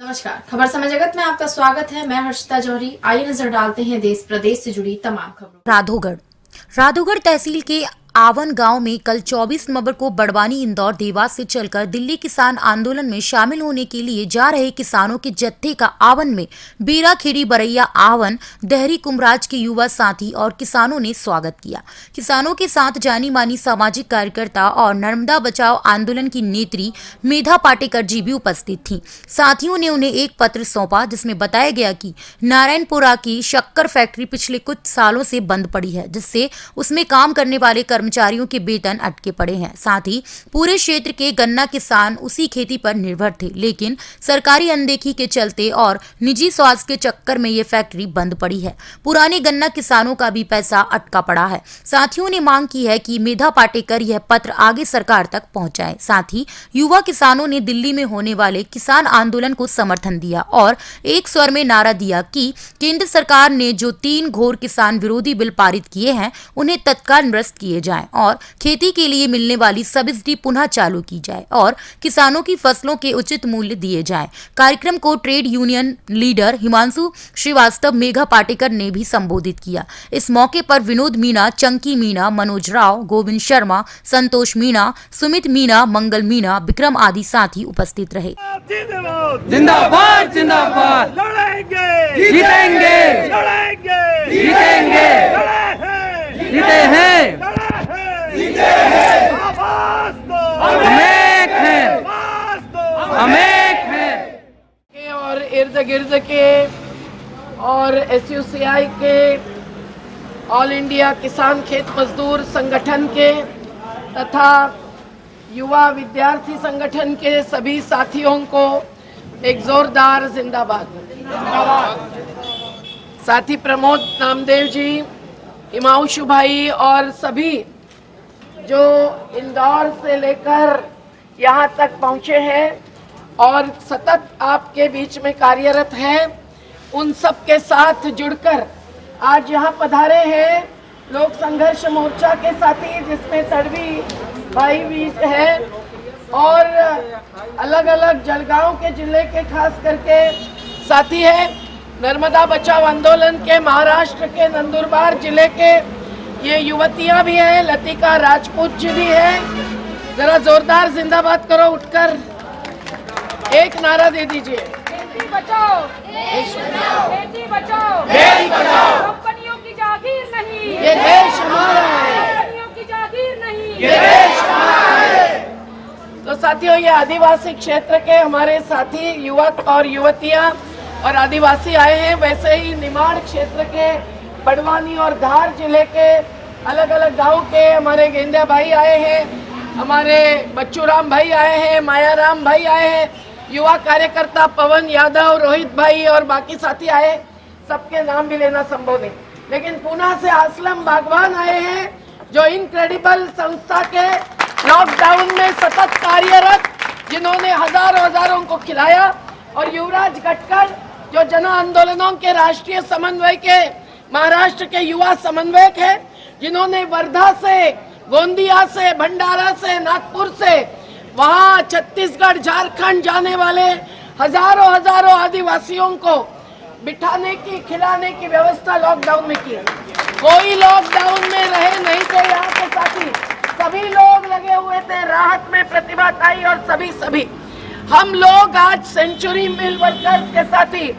नमस्कार, खबर समय जगत में आपका स्वागत है। मैं हर्षिता जौहरी। आइए नजर डालते हैं देश प्रदेश से जुड़ी तमाम खबरों। राधोगढ़ तहसील के आवन गांव में कल 24 नवंबर को बड़वानी इंदौर देवास से चलकर दिल्ली किसान आंदोलन में शामिल होने के लिए जा रहे किसानों के जत्थे का आवन में बीरा खेड़ी बरैया आवन देहरी कुमराज के युवा साथी और किसानों ने स्वागत किया। किसानों के साथ जानी मानी सामाजिक कार्यकर्ता और नर्मदा बचाओ आंदोलन की नेत्री मेधा पाटेकर जी भी उपस्थित थी। साथियों ने उन्हें एक पत्र सौंपा जिसमें बताया गया कि नारायणपुरा की शक्कर फैक्ट्री पिछले कुछ सालों से बंद पड़ी है, जिससे उसमें काम करने वाले कर्मचारियों के वेतन अटके पड़े हैं। साथ ही पूरे क्षेत्र के गन्ना किसान उसी खेती पर निर्भर थे, लेकिन सरकारी अनदेखी के चलते और निजी स्वार्थ के चक्कर में ये फैक्ट्री बंद पड़ी है। पुराने गन्ना किसानों का भी पैसा अटका पड़ा है। साथियों ने मांग की है कि मेधा पाटेकर यह पत्र आगे सरकार तक पहुंचाए। साथ ही युवा किसानों ने दिल्ली में होने वाले किसान आंदोलन को समर्थन दिया और एक स्वर में नारा दिया कि केंद्र सरकार ने जो 3 घोर किसान विरोधी बिल पारित किए हैं उन्हें तत्काल निरस्त किए जाएं और खेती के लिए मिलने वाली सब्सिडी पुनः चालू की जाए और किसानों की फसलों के उचित मूल्य दिए जाएं। कार्यक्रम को trade union leader Himanshu Srivastava, Megha Patekar ने भी संबोधित किया। इस मौके पर विनोद मीणा, चंकी मीणा, मनोज राव, गोविंद शर्मा, संतोष मीणा, सुमित मीणा, मंगल मीणा, विक्रम आदि साथी उपस्थित रहे। जिंदाबाद जिंदाबाद, लड़ेंगे जीतेंगे, लड़ेंगे जीतेंगे, जीते हैं, जीते हैं, हम एक हैं, हम एक हैं। और इर्द गिर्द के और SUCI के ऑल इंडिया किसान खेत मजदूर संगठन के तथा युवा विद्यार्थी संगठन के सभी साथियों को एक जोरदार जिंदाबाद। साथी प्रमोद नामदेव जी, हिमांशु भाई और सभी जो इंदौर से लेकर यहाँ तक पहुँचे हैं और सतत आपके बीच में कार्यरत हैं, उन सब के साथ जुड़कर आज यहाँ पधारे हैं लोक संघर्ष मोर्चा के साथी, जिसमें तड़वी भाई भी है और अलग अलग जलगांव के जिले के खास करके साथी है। नर्मदा बचाओ आंदोलन के महाराष्ट्र के नंदुरबार जिले के ये युवतियां भी हैं, लतिका राजपूत जी भी है। जरा जोरदार जिंदाबाद करो, उठकर एक नारा दे दीजिए। बेटी बचाओ, बेटी बचाओ, बेटी बचाओ, कंपनियों की जागीर नहीं, ये देश हमारा है, कंपनियों की जागीर नहीं, ये देश हमारा है। तो साथियों, ये आदिवासी क्षेत्र के हमारे साथी युवक और युवतियां और आदिवासी आए हैं। वैसे ही निमाड़ क्षेत्र के बड़वानी और धार जिले के अलग अलग गांव के हमारे गेंदा भाई आए हैं, हमारे बच्चूराम भाई आए हैं, मायाराम भाई आए हैं, युवा कार्यकर्ता पवन यादव, रोहित भाई और बाकी साथी आए। सबके नाम भी लेना संभव नहीं, लेकिन पुणे से असलम बागवान आए हैं, जो इनक्रेडिबल संस्था के लॉकडाउन में सतत कार्यरत, जिन्होंने हजारों को खिलाया, और युवराज गटकर जो जन आंदोलनों के राष्ट्रीय समन्वय के महाराष्ट्र के युवा समन्वयक है, जिन्होंने वर्धा से, गोंदिया से, भंडारा से, नागपुर से, वहाँ छत्तीसगढ़, झारखंड जाने वाले हजारों आदिवासियों को बिठाने की, खिलाने की व्यवस्था लॉकडाउन में की। कोई लॉकडाउन में रहे नहीं थे यहाँ के साथी, सभी लोग लगे हुए थे राहत में, प्रतिभाताई और सभी हम लोग आज सेंचुरी मिल वर्कर्स के साथी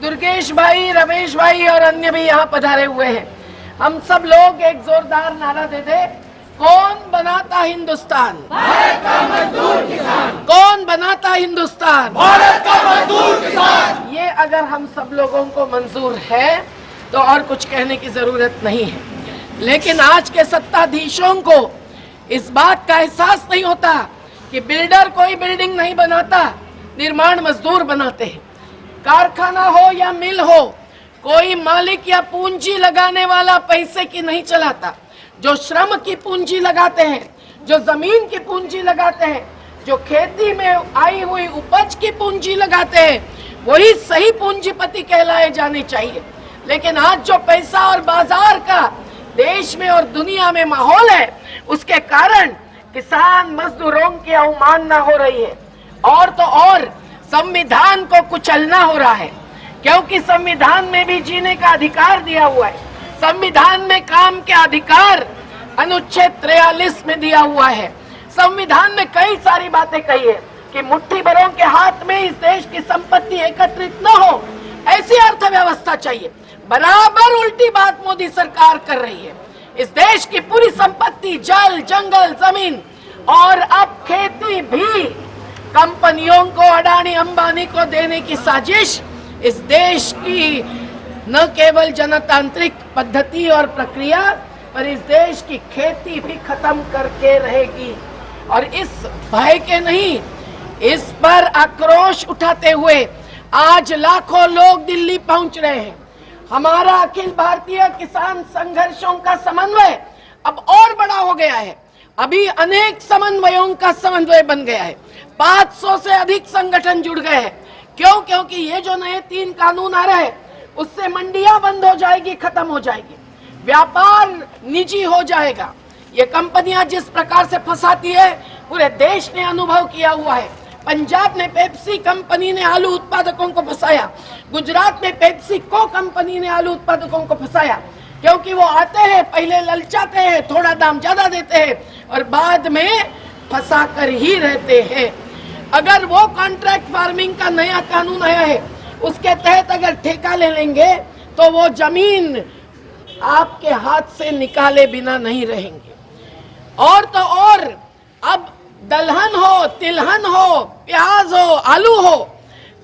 दुर्गेश भाई, रमेश भाई और अन्य भी यहाँ पधारे हुए हैं। हम सब लोग एक जोरदार नारा दे दे, कौन बनाता हिंदुस्तान? भारत का मजदूर किसान। कौन बनाता हिंदुस्तान? भारत का मजदूर किसान। ये अगर हम सब लोगों को मंजूर है तो और कुछ कहने की जरूरत नहीं है। लेकिन आज के सत्ताधीशों को इस बात का एहसास नहीं होता कि बिल्डर कोई बिल्डिंग नहीं बनाता, निर्माण मजदूर बनाते हैं। कारखाना हो या मिल हो, कोई मालिक या पूंजी लगाने वाला पैसे की नहीं चलाता। जो श्रम की पूंजी लगाते हैं, जो जमीन की पूंजी लगाते हैं, जो खेती में आई हुई उपज की पूंजी लगाते हैं, वही सही पूंजीपति कहलाए जाने चाहिए। लेकिन आज जो पैसा और बाजार का देश में और दुनिया में माहौल है, उसके कारण किसान मजदूरों की अवमानना हो रही है। और तो और संविधान को कुचलना हो रहा है, क्योंकि संविधान में भी जीने का अधिकार दिया हुआ है। संविधान में काम के अधिकार अनुच्छेद 43 में दिया हुआ है। संविधान में कई सारी बातें कही है कि मुट्ठी भरों के हाथ में इस देश की संपत्ति एकत्रित न हो, ऐसी अर्थव्यवस्था चाहिए। बराबर उल्टी बात मोदी सरकार कर रही है। इस देश की पूरी संपत्ति जल, जंगल, जमीन और अब खेती भी कंपनियों को, अडानी अंबानी को देने की साजिश इस देश की न केवल जनतांत्रिक पद्धति और प्रक्रिया, पर इस देश की खेती भी खत्म करके रहेगी। और इस भय के नहीं, इस पर आक्रोश उठाते हुए आज लाखों लोग दिल्ली पहुंच रहे हैं। हमारा अखिल भारतीय किसान संघर्षों का समन्वय अब और बड़ा हो गया है। अभी अनेक समन्वयों का समन्वय बन गया है। 500 से अधिक संगठन जुड़ गए हैं। क्यों? क्योंकि ये जो नए 3 कानून आ रहे हैं, उससे मंडियां बंद हो जाएगी, खत्म हो जाएगी, व्यापार निजी हो जाएगा। ये कंपनियां जिस प्रकार से फंसाती है, पूरे देश ने अनुभव किया हुआ है। पंजाब में पेप्सी कंपनी ने आलू उत्पादकों को फंसाया, गुजरात में पेप्सी को कंपनी ने आलू उत्पादकों को फंसाया, क्योंकि वो आते हैं, पहले ललचाते हैं, थोड़ा दाम ज्यादा देते हैं और बाद में फंसा कर ही रहते हैं। अगर वो कॉन्ट्रैक्ट फार्मिंग का नया कानून आया है, उसके तहत अगर ठेका ले लेंगे तो वो जमीन आपके हाथ से निकाले बिना नहीं रहेंगे। और तो और अब दलहन हो, तिलहन हो, प्याज हो, आलू हो,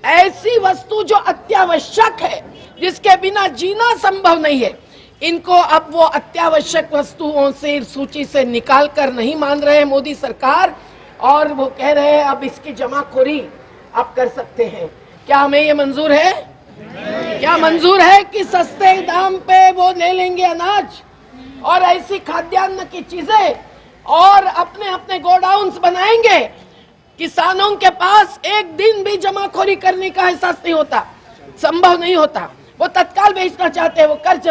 ऐसी वस्तु जो अत्यावश्यक है, जिसके बिना जीना संभव नहीं है, इनको अब वो अत्यावश्यक वस्तुओं से सूची से निकाल कर नहीं मान रहे मोदी सरकार, और वो कह रहे हैं अब इसकी जमाखोरी आप कर सकते हैं। क्या हमें ये मंजूर है? क्या मंजूर है कि सस्ते दाम पे वो ले लेंगे अनाज और ऐसी खाद्यान्न की चीजें और अपने अपने गोडाउन्स बनाएंगे? किसानों के पास एक दिन भी जमाखोरी करने का एहसास नहीं होता, संभव नहीं होता। वो तत्काल बेचना चाहते हैं, वो कर्ज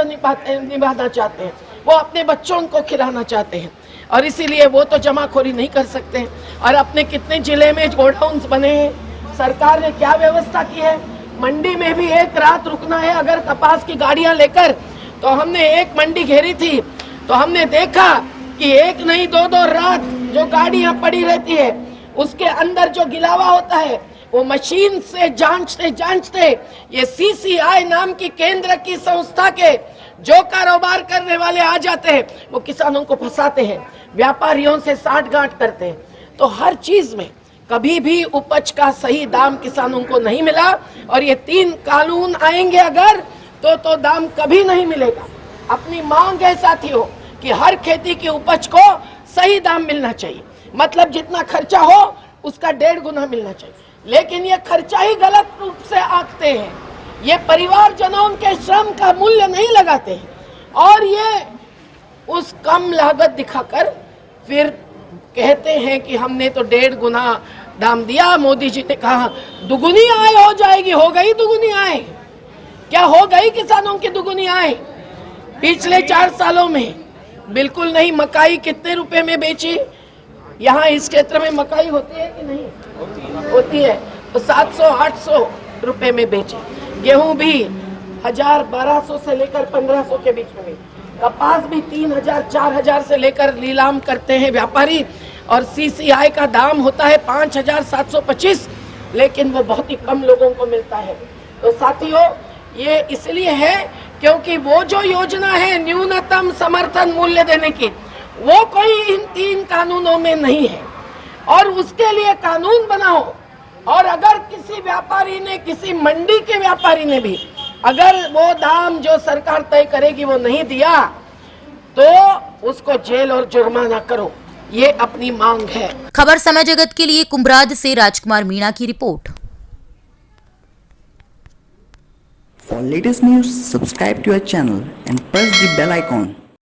निभाना चाहते हैं, वो अपने बच्चों को खिलाना चाहते हैं, और इसीलिए वो तो जमाखोरी नहीं कर सकते हैं। और अपने कितने जिले में गोडाउन्स बने हैं, सरकार ने क्या व्यवस्था की है। मंडी में भी एक रात रुकना है अगर कपास की गाड़ियां लेकर, तो हमने एक मंडी घेरी थी, तो हमने देखा कि एक नहीं 2-2 रात जो गाड़ियां पड़ी रहती है, उसके अंदर जो गिलावा होता है, वो मशीन से जांचते ये CCI नाम की केंद्र की संस्था के जो कारोबार करने वाले आ जाते हैं, वो किसानों को फंसाते हैं, व्यापारियों से साठगांठ करते हैं। तो हर चीज में कभी भी उपज का सही दाम किसानों को नहीं मिला, और ये 3 कानून आएंगे अगर तो दाम कभी नहीं मिलेगा। अपनी मांग है साथियों कि हर खेती की उपज को सही दाम मिलना चाहिए, मतलब जितना खर्चा हो उसका 1.5 गुना मिलना चाहिए। लेकिन ये खर्चा ही गलत रूप से आंकते हैं, ये परिवारजनों के श्रम का मूल्य नहीं लगाते हैं, और ये उस कम लागत दिखाकर फिर कहते हैं कि हमने तो 1.5 गुना दाम दिया। मोदी जी ने कहा दुगुनी आय हो जाएगी, हो गई दुगुनी आय? क्या हो गई किसानों की दुगुनी आय? पिछले 4 सालों में बिल्कुल नहीं। मकाई कितने रुपए में बेची? यहाँ इस क्षेत्र में मकाई होती है कि नहीं होती है? तो 700-800 रुपए में बेची। गेहूं भी 1000-1200 से लेकर 1500 के बीच में। कपास भी 3000-4000 से लेकर नीलाम करते हैं व्यापारी, और CCI का दाम होता है 5725, लेकिन वो बहुत ही कम लोगों को मिलता है। तो साथियों, ये इसलिए है क्योंकि वो जो योजना है न्यूनतम समर्थन मूल्य देने की, वो कोई इन 3 कानूनों में नहीं है, और उसके लिए कानून बनाओ। और अगर किसी व्यापारी ने, किसी मंडी के व्यापारी ने भी अगर वो दाम जो सरकार तय करेगी वो नहीं दिया, तो उसको जेल और जुर्माना करो, ये अपनी मांग है। खबर समय जगत के लिए कुंभराज से राजकुमार मीणा की report. For latest news, subscribe to our channel and press the bell icon.